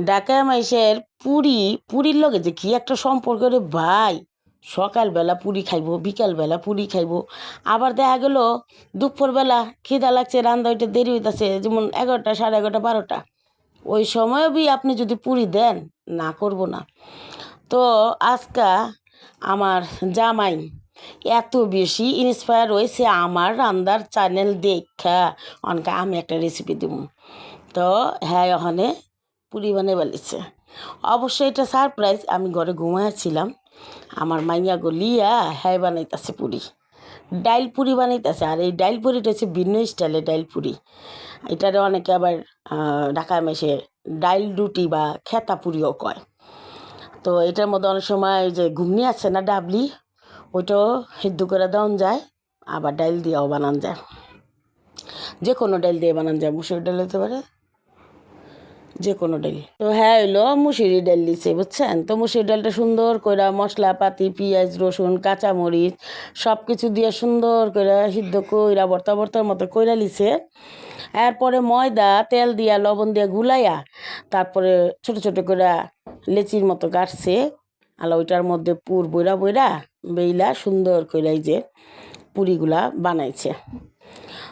ঢাকা মাইসের পুরীর লগে যে কি একটা সম্পর্ক রে ভাই। সকালবেলা পুরি খাইব, বিকালবেলা পুরি খাইব, আবার দেখা গেল দুপুরবেলা খিদা লাগছে, রান্না হইতে দেরি হইতেছে, যেমন 11টা, 11:30, 12টা, ওই সময়ও আপনি যদি পুরি দেন, না করব না। তো আজকা আমার জামাই এত বেশি ইন্সপায়ার হয়েছে আমার রান্নার চ্যানেল দেখা, অনকা আমি একটা রেসিপি দিব। তো হ্যাঁ, ওখানে পুরি বানিয়ে বলেছে। অবশ্যই এটা সারপ্রাইজ। আমি ঘরে ঘুমাইছিলাম, আমার মাইয়া গলিয়া হ্যাঁ বানাইতেছে পুরি, ডাইল পুরি বানাইতেছে। আর এই ডাইল পুরিটা হচ্ছে ভিন্ন স্টাইলের ডাইল পুরি। এটারে অনেকে আবার ঢাকায় মেশে ডাইল রুটি বা খেতা পুরিও কয়। তো এটার মধ্যে অনেক সময় যে ঘুগনি আছে না, ডাবলি, ওইটাও সিদ্ধ করে দেওয়া যায়, আবার ডাইল দিয়েও বানান যায়। যে কোনো ডাইল দিয়ে বানান যায়, মুসুর ডাল হতে পারে, যে কোনো ডাল। তো হ্যাঁ, হইলো মুসুরি ডাল দিছে, বুঝছেন। তো মুসুরি ডালটা সুন্দর করে মশলাপাতি, পেঁয়াজ, রসুন, কাঁচামরিচ সব কিছু দিয়ে সুন্দর করে সিদ্ধ কইরা ভর্তার মতো কইরা লিছে। এরপরে ময়দা তেল দিয়া লবণ দিয়া গুলাইয়া তারপরে ছোট ছোট করে লেচির মতো কাটছে। আলা ওইটার মধ্যে পুর বইরা বেইলা সুন্দর করে এই যে পুরিগুলা বানাইছে।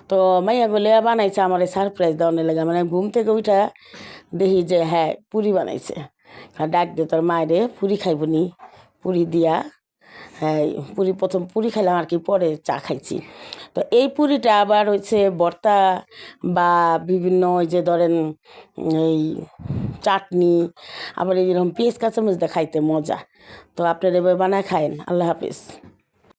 তো মাইয়া গলে বানাইছে আমার সারপ্রাইজ দেওয়ার লেগে। মানে ঘুম থেকে উঠা দেখি যে হ্যাঁ পুরি বানাইছে। ডাক দিয়ে তোর মায়েরে পুরি খাইব নি, পুরি দিয়া। হ্যাঁ, প্রথম পুরি খাইলাম আর কি, পরে চা খাইছি। তো এই পুরিটা আবার হচ্ছে ভর্তা বা বিভিন্ন ওই যে ধরেন এই চাটনি, আবার এই যেরকম পেঁয়াজ কাঁচামরিচ দিয়ে খাইতে মজা। তো আপনারা এবার বানায় খায়েন। আল্লাহ হাফিজ।